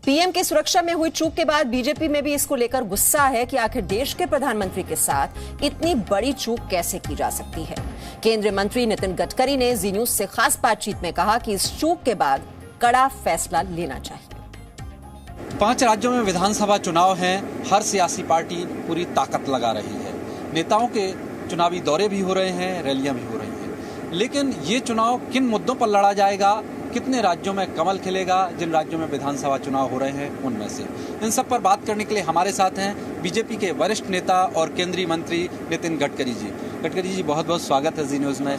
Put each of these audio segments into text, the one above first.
PM की सुरक्षा में हुई चूक के बाद बीजेपी में भी इसको लेकर गुस्सा है कि आखिर देश के प्रधानमंत्री के साथ इतनी बड़ी चूक कैसे की जा सकती है। केंद्रीय मंत्री नितिन गडकरी ने जी न्यूज से खास बातचीत में कहा कि इस चूक के बाद कड़ा फैसला लेना चाहिए। 5 राज्यों में विधानसभा चुनाव हैं। हर सियासी पार्टी पूरी ताकत लगा रही है। नेताओं के चुनावी दौरे भी हो रहे हैं, रैलियां भी हो रही हैं। लेकिन ये चुनाव किन मुद्दों पर लड़ा जाएगा, कितने राज्यों में कमल खिलेगा, जिन राज्यों में विधानसभा चुनाव हो रहे हैं उनमें से, इन सब पर बात करने के लिए हमारे साथ हैं बीजेपी के वरिष्ठ नेता और केंद्रीय मंत्री नितिन गडकरी जी। गडकरी जी, बहुत बहुत स्वागत है जी न्यूज़ में।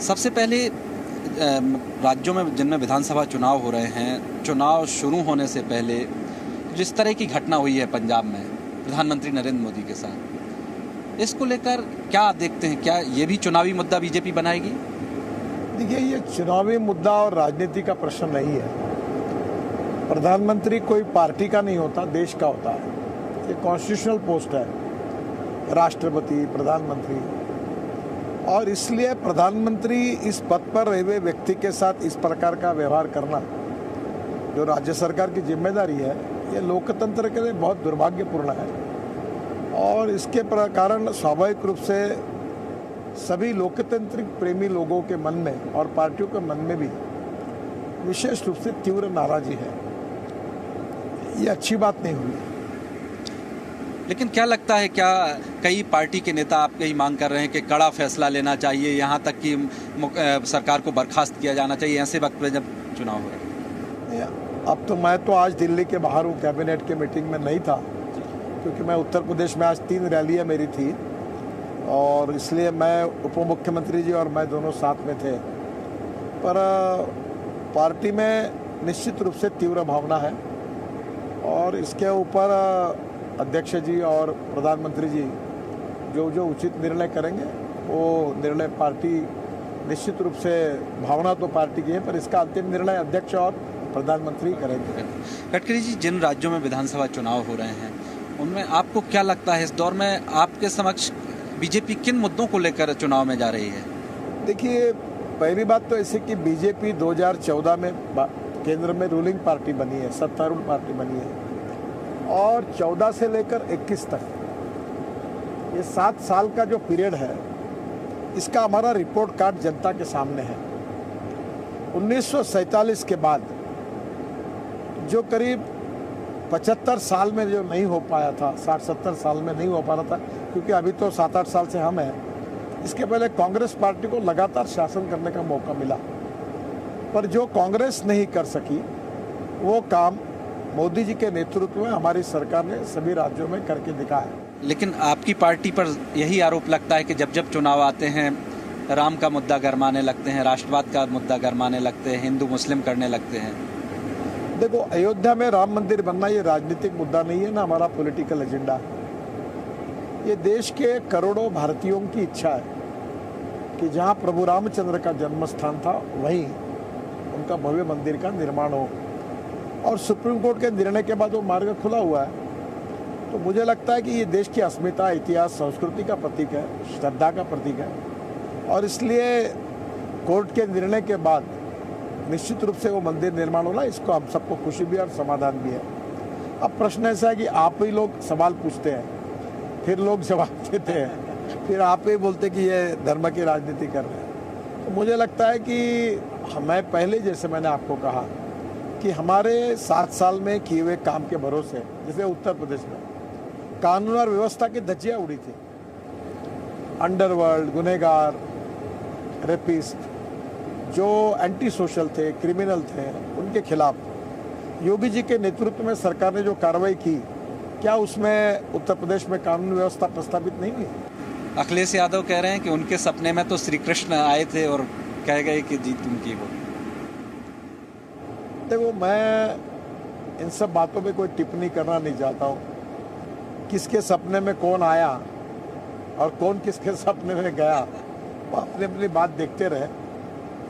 सबसे पहले राज्यों में जिनमें विधानसभा चुनाव हो रहे हैं, चुनाव शुरू होने से पहले जिस तरह की घटना हुई है पंजाब में प्रधानमंत्री नरेंद्र मोदी के साथ, इसको लेकर क्या देखते हैं? क्या ये भी चुनावी मुद्दा बीजेपी बनाएगी? देखिए, ये चुनावी मुद्दा और राजनीति का प्रश्न नहीं है। प्रधानमंत्री कोई पार्टी का नहीं होता, देश का होता है। ये कॉन्स्टिट्यूशनल पोस्ट है, राष्ट्रपति, प्रधानमंत्री। और इसलिए प्रधानमंत्री इस पद पर रहे हुए व्यक्ति के साथ इस प्रकार का व्यवहार करना जो राज्य सरकार की जिम्मेदारी है, ये लोकतंत्र के लिए बहुत दुर्भाग्यपूर्ण है। और इसके कारण स्वाभाविक रूप से सभी लोकतांत्रिक प्रेमी लोगों के मन में और पार्टियों के मन में भी विशेष रूप से तीव्र नाराजगी है। ये अच्छी बात नहीं हुई। लेकिन क्या लगता है, क्या कई पार्टी के नेता आपके ही मांग कर रहे हैं कि कड़ा फैसला लेना चाहिए, यहाँ तक कि सरकार को बर्खास्त किया जाना चाहिए ऐसे वक्त में जब चुनाव हो रहे हैं? अब तो मैं तो आज दिल्ली के बाहर हूँ, कैबिनेट के मीटिंग में नहीं था, क्योंकि मैं उत्तर प्रदेश में आज 3 रैलियाँ मेरी थी और इसलिए मैं उप मुख्यमंत्री जी और मैं दोनों साथ में थे। पर पार्टी में निश्चित रूप से तीव्र भावना है और इसके ऊपर अध्यक्ष जी और प्रधानमंत्री जी जो उचित निर्णय करेंगे वो निर्णय पार्टी निश्चित रूप से, भावना तो पार्टी की है पर इसका अंतिम निर्णय अध्यक्ष और प्रधानमंत्री करेंगे। गडकरी जी, जिन राज्यों में विधानसभा चुनाव हो रहे हैं उनमें आपको क्या लगता है इस दौर में आपके समक्ष बीजेपी किन मुद्दों को लेकर चुनाव में जा रही है? देखिए, पहली बात तो ऐसे कि बीजेपी 2014 में केंद्र में रूलिंग पार्टी बनी है, सत्तारूढ़ पार्टी बनी है और 14 से लेकर 21 तक ये 7 साल का जो पीरियड है, इसका हमारा रिपोर्ट कार्ड जनता के सामने है। 1947 के बाद जो करीब 75 साल में जो नहीं हो पाया था, 60-70 साल में नहीं हो पा रहा था, क्योंकि अभी तो 7-8 साल से हम हैं। इसके पहले कांग्रेस पार्टी को लगातार शासन करने का मौका मिला, पर जो कांग्रेस नहीं कर सकी वो काम मोदी जी के नेतृत्व में हमारी सरकार ने सभी राज्यों में करके दिखाया। लेकिन आपकी पार्टी पर यही आरोप लगता है कि जब जब चुनाव आते हैं राम का मुद्दा गरमाने लगते हैं, राष्ट्रवाद का मुद्दा गरमाने लगते हैं, हिंदू मुस्लिम करने लगते हैं। देखो, अयोध्या में राम मंदिर बनना ये राजनीतिक मुद्दा नहीं है, ना हमारा पॉलिटिकल एजेंडा है। ये देश के करोड़ों भारतीयों की इच्छा है कि जहां प्रभु रामचंद्र का जन्म स्थान था वहीं उनका भव्य मंदिर का निर्माण हो। और सुप्रीम कोर्ट के निर्णय के बाद वो मार्ग खुला हुआ है। तो मुझे लगता है कि ये देश की अस्मिता, इतिहास, संस्कृति का प्रतीक है, श्रद्धा का प्रतीक है और इसलिए कोर्ट के निर्णय के बाद निश्चित रूप से वो मंदिर निर्माण होना, इसको हम सबको खुशी भी और समाधान भी है। अब प्रश्न ऐसा है कि आप ही लोग सवाल पूछते हैं, फिर लोग जवाब देते हैं, फिर आप ही बोलते कि ये धर्म की राजनीति कर रहे हैं। तो मुझे लगता है कि मैं पहले, जैसे मैंने आपको कहा कि हमारे 7 साल में किए हुए काम के भरोसे, जैसे उत्तर प्रदेश में कानून और व्यवस्था की धज्जियां उड़ी थी, अंडरवर्ल्ड, गुनहगार, रेपिस्ट, जो एंटी सोशल थे, क्रिमिनल थे, उनके खिलाफ योगी जी के नेतृत्व में सरकार ने जो कार्रवाई की, क्या उसमें उत्तर प्रदेश में कानून व्यवस्था प्रस्तावित नहीं हुई? अखिलेश यादव कह रहे हैं कि उनके सपने में तो श्री कृष्ण आए थे और कह गए कि जीत उनकी हो। देखो, मैं इन सब बातों पे कोई टिप्पणी करना नहीं चाहता हूँ। किसके सपने में कौन आया और कौन किसके सपने में गया, वो अपनी अपनी बात देखते रहे।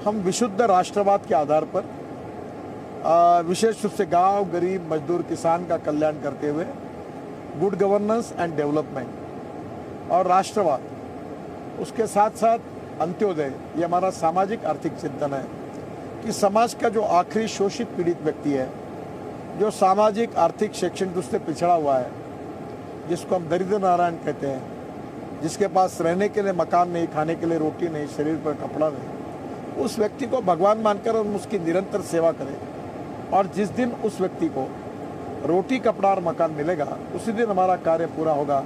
हम विशुद्ध राष्ट्रवाद के आधार पर विशेष रूप से गांव, गरीब, मजदूर, किसान का कल्याण करते हुए गुड गवर्नेंस एंड डेवलपमेंट और राष्ट्रवाद, उसके साथ साथ अंत्योदय, ये हमारा सामाजिक आर्थिक चिंतन है कि समाज का जो आखिरी शोषित पीड़ित व्यक्ति है जो सामाजिक आर्थिक शैक्षणिक रूप से पिछड़ा हुआ है, जिसको हम दरिद्र नारायण कहते हैं, जिसके पास रहने के लिए मकान नहीं, खाने के लिए रोटी नहीं, शरीर पर कपड़ा नहीं, उस व्यक्ति को भगवान मानकर हम उसकी निरंतर सेवा करें। और जिस दिन उस व्यक्ति को रोटी, कपड़ा और मकान मिलेगा, उसी दिन हमारा कार्य पूरा होगा।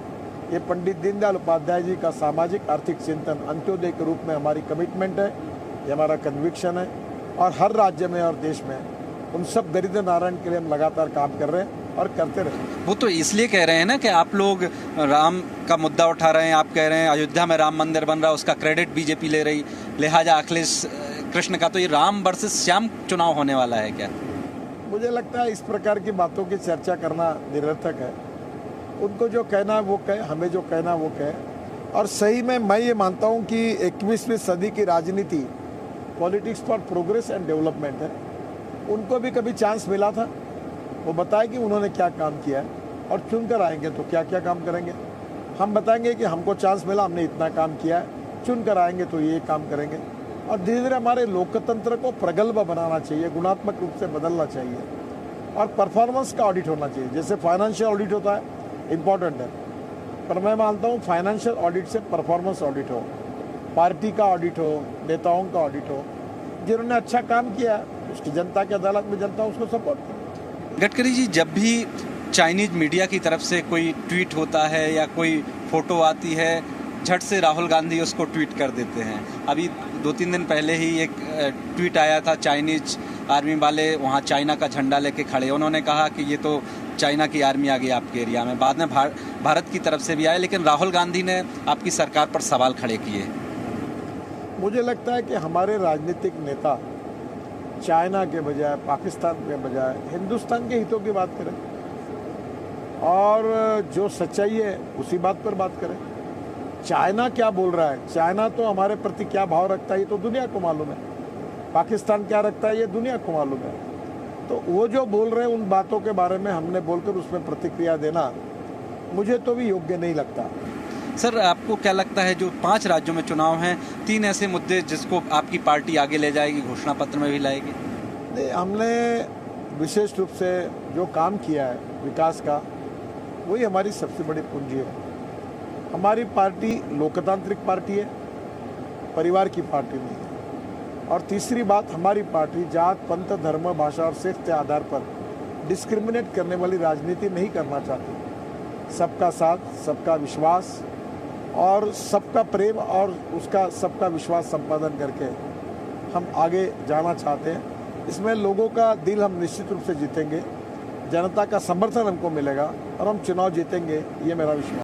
ये पंडित दीनदयाल उपाध्याय जी का सामाजिक आर्थिक चिंतन अंत्योदय के रूप में हमारी कमिटमेंट है, ये हमारा कन्विक्शन है। और हर राज्य में और देश में उन सब दरिद्र नारायण के लिए हम लगातार काम कर रहे हैं और करते रहेंगे। वो तो इसलिए कह रहे हैं ना कि आप लोग राम का मुद्दा उठा रहे हैं, आप कह रहे हैं अयोध्या में राम मंदिर बन रहा है, उसका क्रेडिट बीजेपी ले रही, लिहाजा अखिलेश कृष्ण का तो ये राम वर्सेस श्याम चुनाव होने वाला है क्या? मुझे लगता है इस प्रकार की बातों की चर्चा करना निरर्थक है। उनको जो कहना है वो कहे, हमें जो कहना है वो कहे। और सही में मैं ये मानता हूँ कि 21वीं सदी की राजनीति politics for progress and development है। उनको भी कभी चांस मिला था, वो बताए कि उन्होंने क्या काम किया है, और चुनकर आएंगे तो क्या क्या काम करेंगे। हम बताएंगे कि हमको चांस मिला, हमने इतना काम किया है, चुनकर आएंगे तो ये काम करेंगे। और धीरे धीरे हमारे लोकतंत्र को प्रगल्भ बनाना चाहिए, गुणात्मक रूप से बदलना चाहिए, और परफॉर्मेंस का ऑडिट होना चाहिए। जैसे फाइनेंशियल ऑडिट होता है, इम्पोर्टेंट है, पर मैं मानता हूँ फाइनेंशियल ऑडिट से परफॉर्मेंस ऑडिट हो, पार्टी का ऑडिट हो, नेताओं का ऑडिट हो। जिन्होंने अच्छा काम किया उसकी जनता की अदालत में जनता उसको सपोर्ट करे। गडकरी जी, जब भी चाइनीज मीडिया की तरफ से कोई ट्वीट होता है या कोई फोटो आती है, झट से राहुल गांधी उसको ट्वीट कर देते हैं। अभी 2-3 दिन पहले ही एक ट्वीट आया था, चाइनीज आर्मी वाले वहाँ चाइना का झंडा लेके खड़े, उन्होंने कहा कि ये तो चाइना की आर्मी आ गई आपके एरिया में। बाद में भारत की तरफ से भी आए, लेकिन राहुल गांधी ने आपकी सरकार पर सवाल खड़े किए। मुझे लगता है कि हमारे राजनीतिक नेता चाइना के बजाय, पाकिस्तान के बजाय हिंदुस्तान के हितों की बात करें, और जो सच्चाई है उसी बात पर बात करें। चाइना क्या बोल रहा है, चाइना तो हमारे प्रति क्या भाव रखता है ये तो दुनिया को मालूम है, पाकिस्तान क्या रखता है ये दुनिया को मालूम है। तो वो जो बोल रहे हैं उन बातों के बारे में हमने बोलकर उसमें प्रतिक्रिया देना मुझे तो भी योग्य नहीं लगता। सर, आपको क्या लगता है, जो 5 राज्यों में चुनाव हैं, 3 ऐसे मुद्दे जिसको आपकी पार्टी आगे ले जाएगी, घोषणा पत्र में भी लाएगी? नहीं, हमने विशेष रूप से जो काम किया है विकास का, वही हमारी सबसे बड़ी पूंजी है। हमारी पार्टी लोकतांत्रिक पार्टी है, परिवार की पार्टी नहीं है। और तीसरी बात, हमारी पार्टी जात, पंथ, धर्म, भाषा और सेक्स के आधार पर डिस्क्रिमिनेट करने वाली राजनीति नहीं करना चाहती। सबका साथ, सबका विश्वास और सबका प्रेम और उसका सबका विश्वास संपादन करके हम आगे जाना चाहते हैं। इसमें लोगों का दिल हम निश्चित रूप से जीतेंगे, जनता का समर्थन हमको मिलेगा और हम चुनाव जीतेंगे, ये मेरा विश्वास।